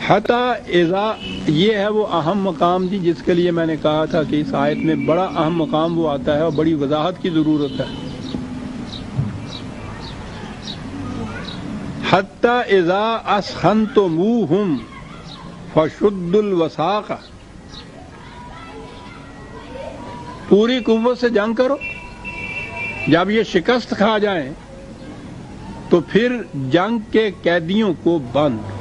حتی اذا، یہ ہے وہ اہم مقام جی جس کے لیے میں نے کہا تھا کہ اس آیت میں بڑا اہم مقام وہ آتا ہے اور بڑی وضاحت کی ضرورت ہے. حتی اذا اسخنتموہم فشدوا الوثاق، پوری قوت سے جنگ کرو، جب یہ شکست کھا جائیں تو پھر جنگ کے قیدیوں کو باندھ،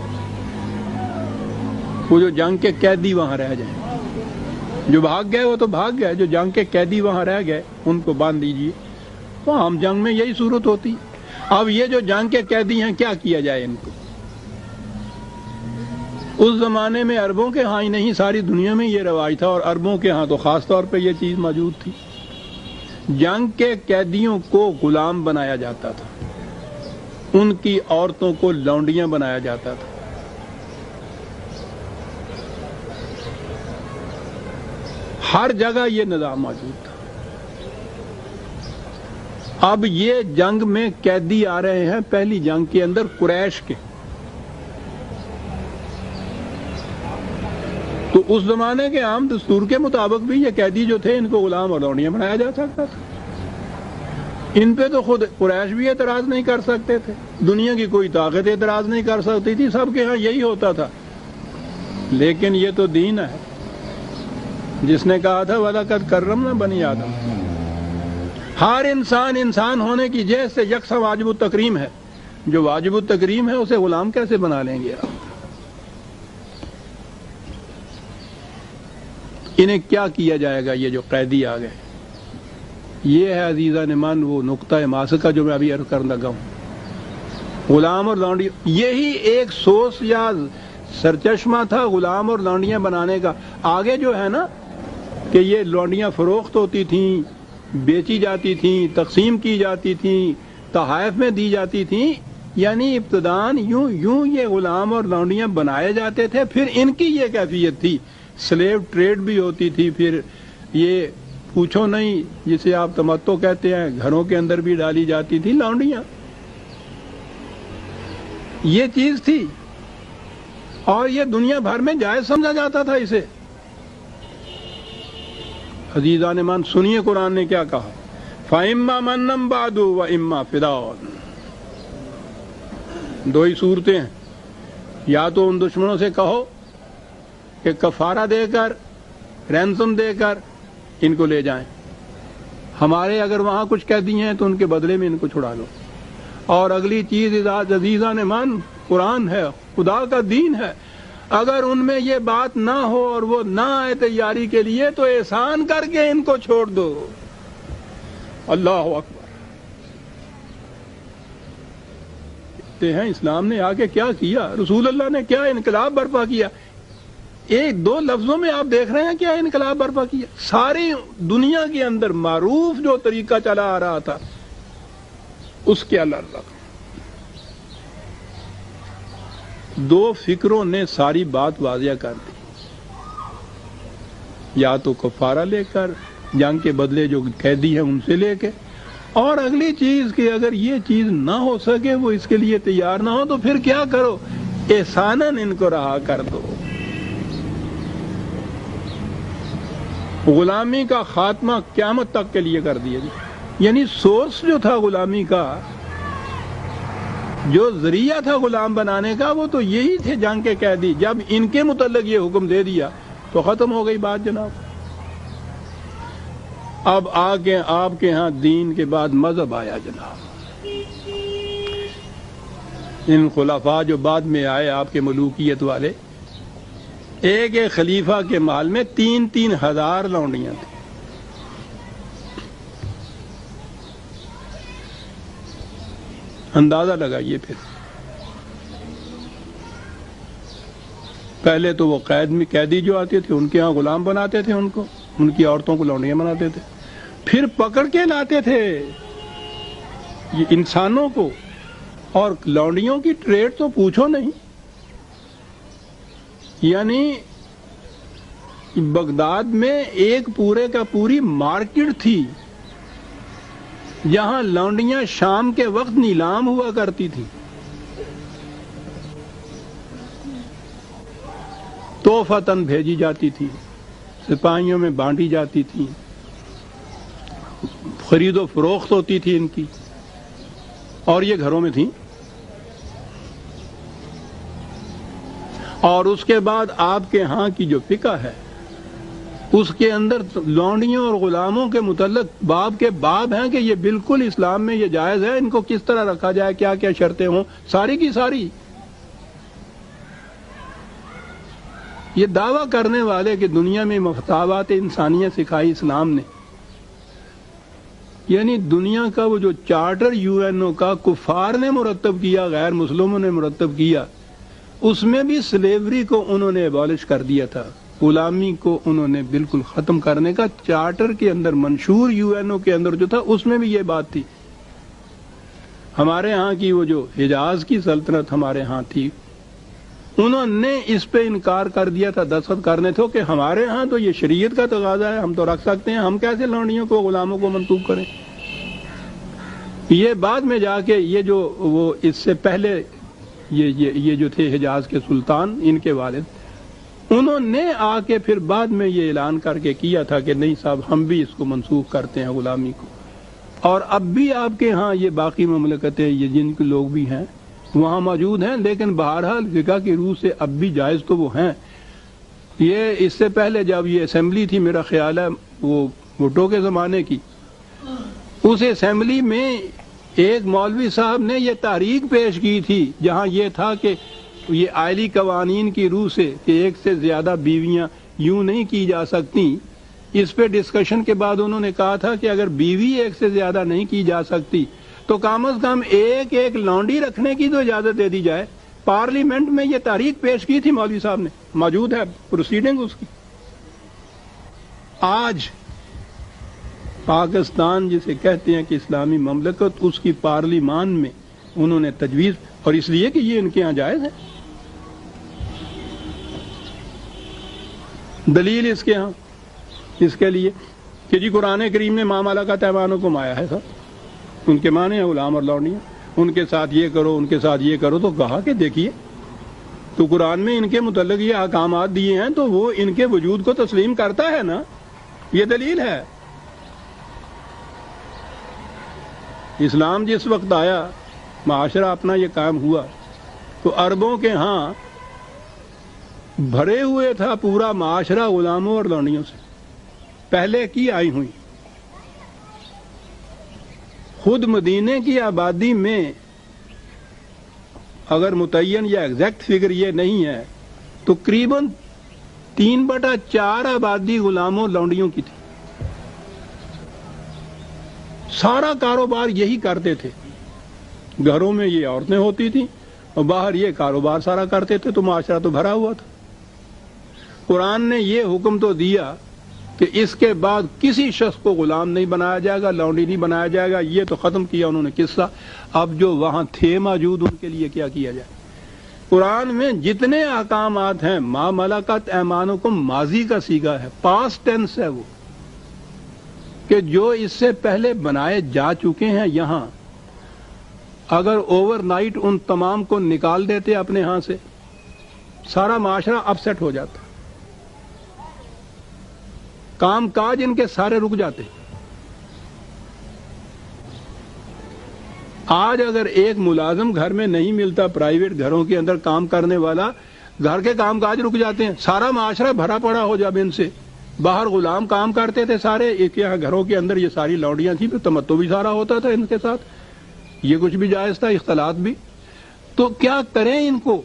وہ جو جنگ کے قیدی وہاں رہ جائیں، جو بھاگ گئے وہ تو بھاگ گئے، جو جنگ کے قیدی وہاں رہ گئے ان کو باندھ دیجیے. وہ عام جنگ میں یہی صورت ہوتی. اب یہ جو جنگ کے قیدی ہیں کیا کیا جائے ان کو؟ اس زمانے میں عربوں کے ہاں ہی نہیں ساری دنیا میں یہ رواج تھا، اور عربوں کے ہاں تو خاص طور پہ یہ چیز موجود تھی. جنگ کے قیدیوں کو غلام بنایا جاتا تھا، ان کی عورتوں کو لونڈیاں بنایا جاتا تھا. ہر جگہ یہ نظام موجود تھا. اب یہ جنگ میں قیدی آ رہے ہیں پہلی جنگ کے اندر قریش کے، تو اس زمانے کے عام دستور کے مطابق بھی یہ قیدی جو تھے ان کو غلام اور لونڈیاں بنایا جا سکتا تھا. ان پہ تو خود قریش بھی اعتراض نہیں کر سکتے تھے، دنیا کی کوئی طاقت اعتراض نہیں کر سکتی تھی، سب کے ہاں یہی ہوتا تھا. لیکن یہ تو دین ہے جس نے کہا تھا وَلَقَدْ كَرَّمْنَا بَنِي آدم. ہر انسان انسان ہونے کی جہت سے یکساں واجب التکریم ہے. جو واجب التکریم ہے اسے غلام کیسے بنا لیں گے آپ؟ انہیں کیا کیا جائے گا یہ جو قیدی آ گئے؟ یہ ہے عزیزان من وہ نقطہ ماسکہ جو میں ابھی عرض کرنے لگا ہوں. غلام اور لونڈی، یہی ایک سورس یا سرچشمہ تھا غلام اور لونڈیاں بنانے کا. آگے جو ہے نا کہ یہ لونڈیاں فروخت ہوتی تھیں، بیچی جاتی تھیں، تقسیم کی جاتی تھیں، تحائف میں دی جاتی تھیں، یعنی ابتداً یوں یہ غلام اور لونڈیاں بنائے جاتے تھے. پھر ان کی یہ کیفیت تھی، سلیو ٹریڈ بھی ہوتی تھی. پھر یہ پوچھو نہیں جسے آپ تمتع کہتے ہیں، گھروں کے اندر بھی ڈالی جاتی تھی لونڈیاں. یہ چیز تھی اور یہ دنیا بھر میں جائز سمجھا جاتا تھا اسے. عزیزان من سنیے قرآن نے کیا کہا، فَإِمَّا مَنًّا بَعْدُ وَإِمَّا فِدَاءٌ. دو ہی صورتیں ہیں، یا تو ان دشمنوں سے کہو کہ کفارہ دے کر، رینسم دے کر ان کو لے جائیں، ہمارے اگر وہاں کچھ قیدی ہیں تو ان کے بدلے میں ان کو چھڑا لو. اور اگلی چیز عزیزان من قرآن ہے، خدا کا دین ہے، اگر ان میں یہ بات نہ ہو اور وہ نہ آئے تیاری کے لیے تو احسان کر کے ان کو چھوڑ دو. اللہ اکبر. ہیں اسلام نے آگے کیا کیا، رسول اللہ نے کیا انقلاب برپا کیا. ایک دو لفظوں میں آپ دیکھ رہے ہیں کیا انقلاب برپا کیا. ساری دنیا کے اندر معروف جو طریقہ چلا آ رہا تھا اس کے الگ دو فکروں نے ساری بات واضح کر دی. یا تو کفارہ لے کر، جنگ کے بدلے جو قیدی ہیں ان سے لے کے، اور اگلی چیز کہ اگر یہ چیز نہ ہو سکے، وہ اس کے لیے تیار نہ ہو، تو پھر کیا کرو، احساناً ان کو رہا کر دو. غلامی کا خاتمہ قیامت تک کے لیے کر دیا. یعنی سورس جو تھا غلامی کا، جو ذریعہ تھا غلام بنانے کا، وہ تو یہی تھے جنگ کے قیدی. جب ان کے متعلق یہ حکم دے دیا تو ختم ہو گئی بات جناب. اب آگے آپ کے ہاں دین کے بعد مذہب آیا جناب. ان خلفاء جو بعد میں آئے آپ کے ملوکیت والے، ایک ایک خلیفہ کے محل میں 3,000 لونڈیاں تھیں. اندازہ لگائیے. پھر پہلے تو وہ قیدی جو آتے تھے ان کے ہاں غلام بناتے تھے، ان کو، ان کی عورتوں کو لونڈیاں بناتے تھے. پھر پکڑ کے لاتے تھے یہ انسانوں کو، اور لونڈیوں کی ٹریڈ تو پوچھو نہیں. یعنی بغداد میں ایک پورے کا پوری مارکیٹ تھی جہاں لونڈیاں شام کے وقت نیلام ہوا کرتی تھی. توفتاً بھیجی جاتی تھی، سپاہیوں میں بانٹی جاتی تھی، خرید و فروخت ہوتی تھی ان کی، اور یہ گھروں میں تھیں۔ اور اس کے بعد آپ کے ہاں کی جو فقہ ہے اس کے اندر لونڈیوں اور غلاموں کے متعلق باب کے باب ہیں کہ یہ بالکل اسلام میں یہ جائز ہے، ان کو کس طرح رکھا جائے، کیا کیا شرطیں ہوں، ساری کی ساری۔ یہ دعویٰ کرنے والے کہ دنیا میں مساوات انسانیت سکھائی اسلام نے، یعنی دنیا کا وہ جو چارٹر یو این او کا کفار نے مرتب کیا، غیر مسلموں نے مرتب کیا، اس میں بھی سلیوری کو انہوں نے ایبالش کر دیا تھا، غلامی کو انہوں نے بالکل ختم کرنے کا چارٹر کے اندر، منشور یو این او کے اندر جو تھا اس میں بھی یہ بات تھی۔ ہمارے ہاں کی وہ جو حجاز کی سلطنت ہمارے ہاں تھی، انہوں نے اس پہ انکار کر دیا تھا، دستخط کرنے تھے کہ ہمارے ہاں تو یہ شریعت کا تقاضا ہے، ہم تو رکھ سکتے ہیں، ہم کیسے لونڈیوں کو غلاموں کو منسوخ کریں۔ یہ بعد میں جا کے یہ جو وہ اس سے پہلے یہ جو تھے حجاز کے سلطان، ان کے والد، انہوں نے آ کے پھر بعد میں یہ اعلان کر کے کیا تھا کہ نہیں صاحب ہم بھی اس کو منسوخ کرتے ہیں غلامی کو۔ اور اب بھی آپ کے ہاں یہ باقی مملکتیں، یہ جن کے لوگ بھی ہیں وہاں موجود ہیں، لیکن بہرحال فقہ کی روح سے اب بھی جائز تو وہ ہیں۔ یہ اس سے پہلے جب یہ اسمبلی تھی، میرا خیال ہے وہ بھٹو کے زمانے کی، اس اسمبلی میں ایک مولوی صاحب نے یہ تحریک پیش کی تھی جہاں یہ تھا کہ یہ آئلی قوانین کی روح سے کہ ایک سے زیادہ بیویاں یوں نہیں کی جا سکتی، اس پہ ڈسکشن کے بعد انہوں نے کہا تھا کہ اگر بیوی ایک سے زیادہ نہیں کی جا سکتی تو کم از کم ایک لونڈی رکھنے کی تو اجازت دے دی جائے۔ پارلیمنٹ میں یہ تحریک پیش کی تھی مولوی صاحب نے، موجود ہے پروسیڈنگ اس کی۔ آج پاکستان جسے کہتے ہیں کہ اسلامی مملکت، اس کی پارلیمان میں انہوں نے تجویز، اور اس لیے کہ یہ ان کے یہاں جائز ہے۔ دلیل اس کے ہاں اس کے لیے کہ جی قرآن کریم نے ما ملکت ایمانکم آیا ہے سر، ان کے معنی ہیں غلام اور لونڈیاں، ان کے ساتھ یہ کرو، ان کے ساتھ یہ کرو، تو کہا کہ دیکھیے تو قرآن میں ان کے متعلق یہ احکامات دیے ہیں تو وہ ان کے وجود کو تسلیم کرتا ہے نا، یہ دلیل ہے۔ اسلام جس وقت آیا، معاشرہ اپنا یہ قائم ہوا، تو عربوں کے ہاں بھرے ہوئے تھا پورا معاشرہ غلاموں اور لونڈیوں سے، پہلے کی آئی ہوئی۔ خود مدینے کی آبادی میں اگر متعین یا ایگزیکٹ فگر یہ نہیں ہے تو تقریباً 3/4 آبادی غلاموں لونڈیوں کی تھی۔ سارا کاروبار یہی کرتے تھے، گھروں میں یہ عورتیں ہوتی تھیں اور باہر یہ کاروبار سارا کرتے تھے، تو معاشرہ تو بھرا ہوا تھا۔ قرآن نے یہ حکم تو دیا کہ اس کے بعد کسی شخص کو غلام نہیں بنایا جائے گا، لونڈی نہیں بنایا جائے گا، یہ تو ختم کیا انہوں نے قصہ۔ اب جو وہاں تھے موجود ان کے لیے کیا کیا جائے؟ قرآن میں جتنے احکامات ہیں، ما ملکت ایمانکم ماضی کا صیغہ ہے، پاسٹ ٹینس ہے وہ، کہ جو اس سے پہلے بنائے جا چکے ہیں یہاں، اگر اوور نائٹ ان تمام کو نکال دیتے اپنے ہاں سے، سارا معاشرہ اپ سیٹ ہو جاتا، کام کاج ان کے سارے رک جاتے۔ آج اگر ایک ملازم گھر میں نہیں ملتا، پرائیویٹ گھروں کے اندر کام کرنے والا، گھر کے کام کاج رک جاتے ہیں، سارا معاشرہ بھرا پڑا ہو جب ان سے۔ باہر غلام کام کرتے تھے سارے، ایک یہاں گھروں کے اندر یہ ساری لونڈیاں تھیں، پھر تمتع بھی سارا ہوتا تھا ان کے ساتھ، یہ کچھ بھی جائز تھا، اختلاط بھی۔ تو کیا کریں ان کو؟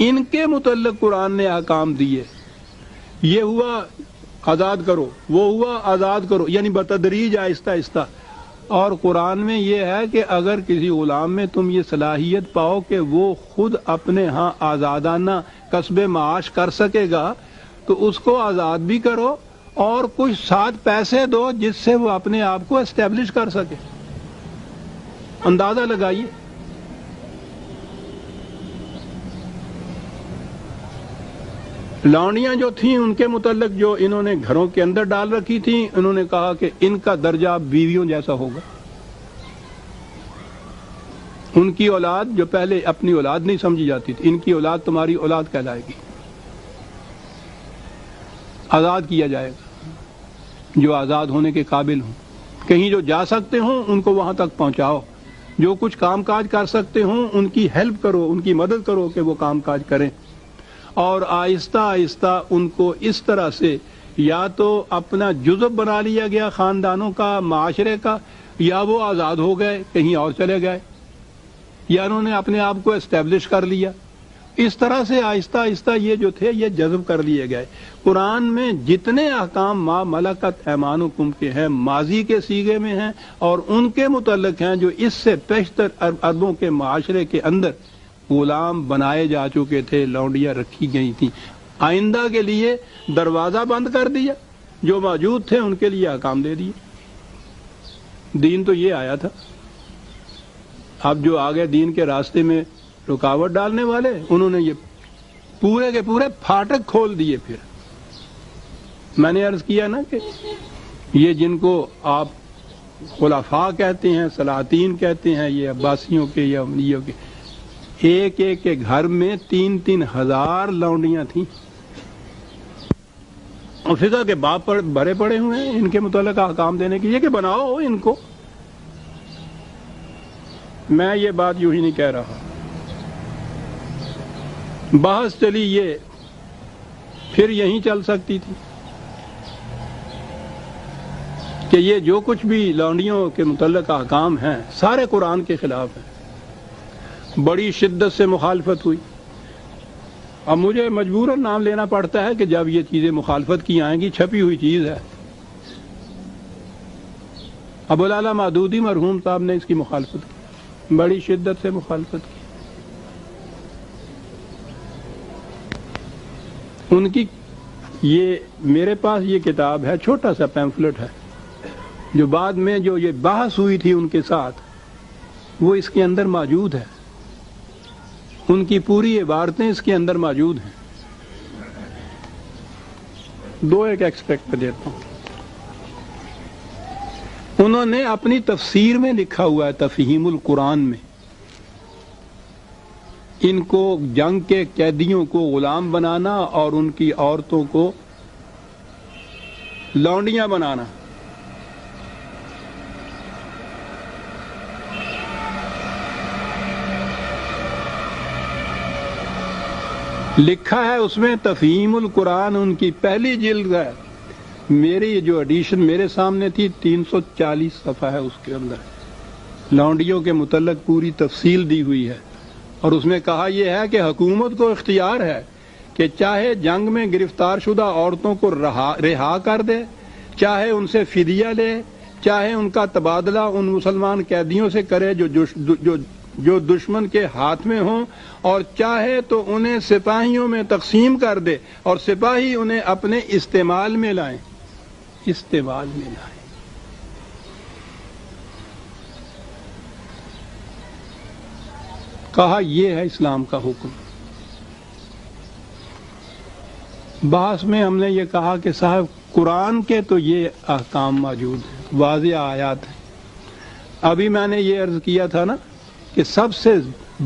ان کے متعلق قرآن نے احکام دیے، یہ ہوا آزاد کرو، وہ ہوا آزاد کرو، یعنی بتدریج آہستہ آہستہ۔ اور قرآن میں یہ ہے کہ اگر کسی غلام میں تم یہ صلاحیت پاؤ کہ وہ خود اپنے ہاں آزادانہ کسب معاش کر سکے گا تو اس کو آزاد بھی کرو اور کچھ ساتھ پیسے دو جس سے وہ اپنے آپ کو اسٹیبلش کر سکے۔ اندازہ لگائیے۔ لونڈیاں جو تھیں ان کے متعلق جو انہوں نے گھروں کے اندر ڈال رکھی تھیں، انہوں نے کہا کہ ان کا درجہ بیویوں جیسا ہوگا، ان کی اولاد جو پہلے اپنی اولاد نہیں سمجھی جاتی تھی، ان کی اولاد تمہاری اولاد کہلائے گی. آزاد کیا جائے گا جو آزاد ہونے کے قابل ہوں، کہیں جو جا سکتے ہوں ان کو وہاں تک پہنچاؤ، جو کچھ کام کاج کر سکتے ہوں ان کی ہیلپ کرو، ان کی مدد کرو کہ وہ کام کاج کریں، اور آہستہ آہستہ ان کو اس طرح سے یا تو اپنا جزو بنا لیا گیا خاندانوں کا، معاشرے کا، یا وہ آزاد ہو گئے کہیں اور چلے گئے، یا انہوں نے اپنے آپ کو اسٹیبلش کر لیا. اس طرح سے آہستہ آہستہ یہ جو تھے یہ جذب کر لیے گئے. قرآن میں جتنے احکام ما ملکت ایمانکم کے ہیں ماضی کے سیغے میں ہیں اور ان کے متعلق ہیں جو اس سے پیشتر عربوں کے معاشرے کے اندر غلام بنائے جا چکے تھے، لونڈیاں رکھی گئی تھیں. آئندہ کے لیے دروازہ بند کر دیا، جو موجود تھے ان کے لیے احکام دے دیے. دین تو یہ آیا تھا. اب جو آگے دین کے راستے میں رکاوٹ ڈالنے والے، انہوں نے یہ پورے کے پورے پھاٹک کھول دیے. پھر میں نے عرض کیا نا کہ یہ جن کو آپ خلفاء کہتے ہیں، سلاطین کہتے ہیں، یہ عباسیوں کے یا امویوں کے، ایک ایک کے گھر میں 3-3 ہزار لونڈیاں تھیں، اور فقہ کے باپ بھرے پڑے ہوئے ہیں ان کے متعلق احکام دینے کے لیے کہ بناؤ ان کو. میں یہ بات یوں ہی نہیں کہہ رہا، بحث چلی یہ پھر یہیں چل سکتی تھی کہ یہ جو کچھ بھی لونڈیوں کے متعلق احکام ہیں سارے قرآن کے خلاف ہیں. بڑی شدت سے مخالفت ہوئی. اب مجھے مجبوراً نام لینا پڑتا ہے کہ جب یہ چیزیں مخالفت کی آئیں گی، چھپی ہوئی چیز ہے. ابوالعلا مودودی مرحوم صاحب نے اس کی مخالفت کی، بڑی شدت سے مخالفت کی. ان کی یہ میرے پاس یہ کتاب ہے، چھوٹا سا پیمفلٹ ہے، جو بعد میں جو یہ بحث ہوئی تھی ان کے ساتھ وہ اس کے اندر موجود ہے. ان کی پوری عبارتیں اس کے اندر موجود ہیں. دو ایک ایکسپیکٹ پہ دیتا ہوں. انہوں نے اپنی تفسیر میں لکھا ہوا ہے، تفہیم القرآن میں، ان کو جنگ کے قیدیوں کو غلام بنانا اور ان کی عورتوں کو لونڈیاں بنانا. لکھا ہے اس میں تفہیم القرآن، ان کی پہلی جلد ہے. میری جو ایڈیشن میرے سامنے تھی 340 صفحہ ہے، اس کے اندر لونڈیوں کے متعلق پوری تفصیل دی ہوئی ہے. اور اس میں کہا یہ ہے کہ حکومت کو اختیار ہے کہ چاہے جنگ میں گرفتار شدہ عورتوں کو رہا کر دے، چاہے ان سے فدیہ لے، چاہے ان کا تبادلہ ان مسلمان قیدیوں سے کرے جو دشمن کے ہاتھ میں ہوں، اور چاہے تو انہیں سپاہیوں میں تقسیم کر دے اور سپاہی انہیں اپنے استعمال میں لائیں. استعمال میں لائیں. کہا یہ ہے اسلام کا حکم. بحث میں ہم نے یہ کہا کہ صاحب قرآن کے تو یہ احکام موجود ہیں، واضح آیات ہیں. ابھی میں نے یہ عرض کیا تھا نا کہ سب سے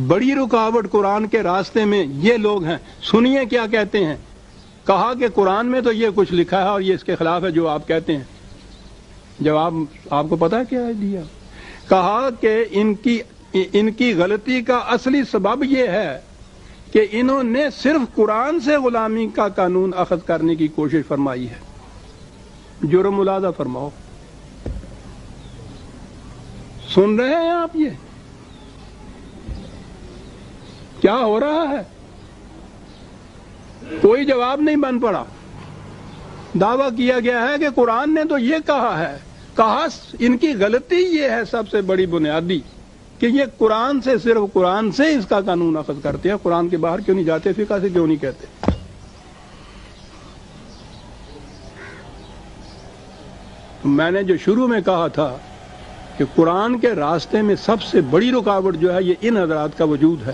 بڑی رکاوٹ قرآن کے راستے میں یہ لوگ ہیں. سنیے کیا کہتے ہیں. کہا کہ قرآن میں تو یہ کچھ لکھا ہے اور یہ اس کے خلاف ہے جو آپ کہتے ہیں. جواب آپ کو پتا ہے کیا ہے دیا؟ کہا کہ ان کی غلطی کا اصلی سبب یہ ہے کہ انہوں نے صرف قرآن سے غلامی کا قانون اخذ کرنے کی کوشش فرمائی ہے. جرم ملاحظہ فرماؤ. سن رہے ہیں آپ یہ کیا ہو رہا ہے؟ کوئی جواب نہیں بن پڑا. دعویٰ کیا گیا ہے کہ قرآن نے تو یہ کہا ہے. کہا ان کی غلطی یہ ہے سب سے بڑی بنیادی کہ یہ قرآن سے، صرف قرآن سے اس کا قانون اخذ کرتے ہیں، قرآن کے باہر کیوں نہیں جاتے، فقہ سے کیوں نہیں کہتے. تو میں نے جو شروع میں کہا تھا کہ قرآن کے راستے میں سب سے بڑی رکاوٹ جو ہے یہ ان حضرات کا وجود ہے.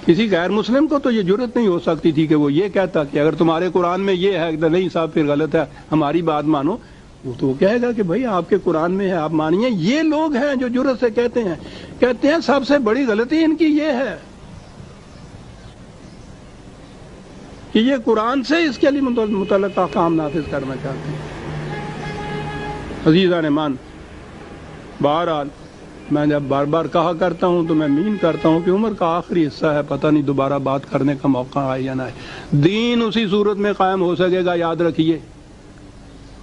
کسی غیر مسلم کو تو یہ جرت نہیں ہو سکتی تھی کہ وہ یہ کہتا کہ اگر تمہارے قرآن میں یہ ہے، نہیں صاحب پھر غلط ہے، ہماری بات مانو. وہ تو وہ کہے گا کہ بھائی آپ کے قرآن میں ہے، آپ مانیے۔ یہ لوگ ہیں جو جرأت سے کہتے ہیں سب سے بڑی غلطی ان کی یہ ہے کہ یہ قرآن سے اس کے لیے متعلق احکام نافذ کرنا چاہتے ہیں۔ عزیزان مان، بہرحال میں جب بار بار کہا کرتا ہوں تو میں مین کرتا ہوں کہ عمر کا آخری حصہ ہے، پتہ نہیں دوبارہ بات کرنے کا موقع آئے یا نہ آئے۔ دین اسی صورت میں قائم ہو سکے گا، یاد رکھیے،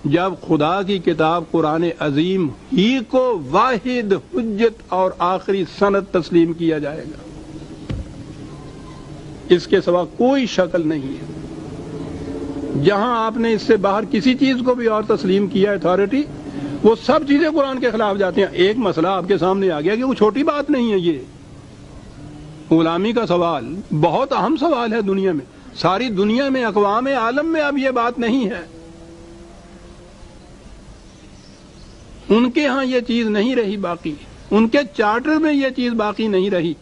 جب خدا کی کتاب قرآن عظیم ہی کو واحد حجت اور آخری سند تسلیم کیا جائے گا، اس کے سوا کوئی شکل نہیں ہے۔ جہاں آپ نے اس سے باہر کسی چیز کو بھی اور تسلیم کیا اتھارٹی، وہ سب چیزیں قرآن کے خلاف جاتی ہیں۔ ایک مسئلہ آپ کے سامنے آ گیا کہ وہ چھوٹی بات نہیں ہے، یہ غلامی کا سوال بہت اہم سوال ہے دنیا میں، ساری دنیا میں، اقوام عالم میں اب یہ بات نہیں ہے۔ ان کے ہاں یہ چیز نہیں رہی باقی، ان کے چارٹر میں یہ چیز باقی نہیں رہی۔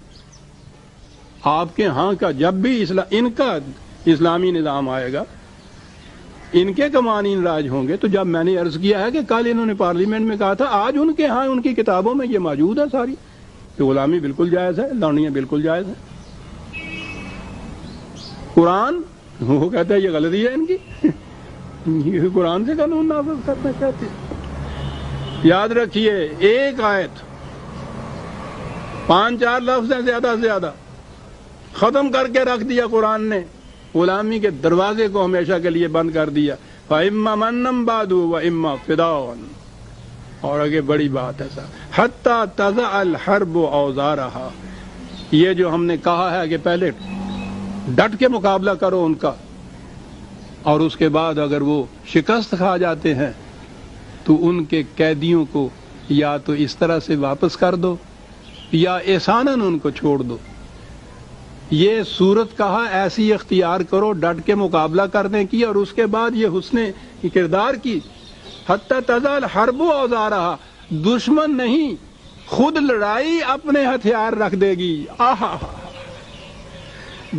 آپ کے ہاں کا جب بھی ان کا اسلامی نظام آئے گا، ان کے قوانین راج ہوں گے، تو جب میں نے عرض کیا ہے کہ کل انہوں نے پارلیمنٹ میں کہا تھا، آج ان کے ہاں ان کی کتابوں میں یہ موجود ہے ساری، کہ غلامی بالکل جائز ہے، لونیاں بالکل جائز ہیں۔ قرآن وہ کہتا ہے یہ غلطی ہے ان کی، یہ قرآن سے قانون نافذ کرنا چاہتے ہیں۔ یاد رکھیے، ایک آیت 5-4 لفظ ہیں زیادہ سے زیادہ، ختم کر کے رکھ دیا قرآن نے، غلامی کے دروازے کو ہمیشہ کے لیے بند کر دیا۔ فَإِمَّا مَنًّا بَعْدُ وَإِمَّا فِدَاءً، اور آگے بڑی بات ہے صاحب، حَتَّى تَضَعَ الْحَرْبُ أَوْزَارَهَا، یہ جو ہم نے کہا ہے کہ پہلے ڈٹ کے مقابلہ کرو ان کا، اور اس کے بعد اگر وہ شکست کھا جاتے ہیں تو ان کے قیدیوں کو یا تو اس طرح سے واپس کر دو یا احساناً ان کو چھوڑ دو۔ یہ صورت کہا ایسی اختیار کرو ڈٹ کے مقابلہ کرنے کی، اور اس کے بعد یہ حسن کردار کی۔ حتی تزال حرب اوزارہا، دشمن نہیں، خود لڑائی اپنے ہتھیار رکھ دے گی۔ آہا،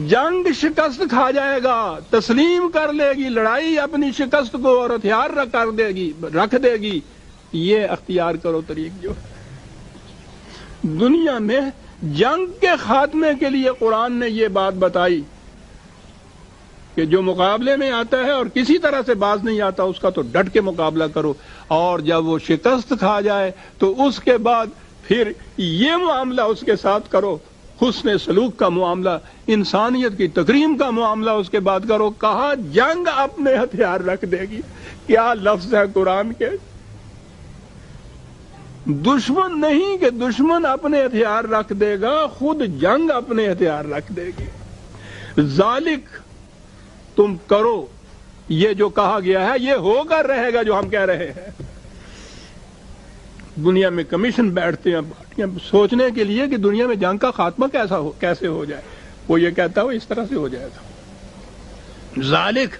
جنگ شکست کھا جائے گا، تسلیم کر لے گی، لڑائی اپنی شکست کو اور ہتھیار رکھ دے گی۔ یہ اختیار کرو طریق جو دنیا میں جنگ کے خاتمے کے لیے قرآن نے یہ بات بتائی کہ جو مقابلے میں آتا ہے اور کسی طرح سے باز نہیں آتا، اس کا تو ڈٹ کے مقابلہ کرو، اور جب وہ شکست کھا جائے تو اس کے بعد پھر یہ معاملہ اس کے ساتھ کرو، حسن سلوک کا معاملہ، انسانیت کی تکریم کا معاملہ اس کے بعد کرو۔ کہا جنگ اپنے ہتھیار رکھ دے گی۔ کیا لفظ ہے قرآن کے، دشمن نہیں کہ دشمن اپنے ہتھیار رکھ دے گا، خود جنگ اپنے ہتھیار رکھ دے گی۔ ذالک، تم کرو یہ جو کہا گیا ہے، یہ ہو کر رہے گا جو ہم کہہ رہے ہیں۔ دنیا میں کمیشن بیٹھتے ہیں سوچنے کے لیے کہ دنیا میں جنگ کا خاتمہ کیسے ہو جائے، وہ یہ کہتا ہے وہ اس طرح سے ہو جائے گا۔ ذالک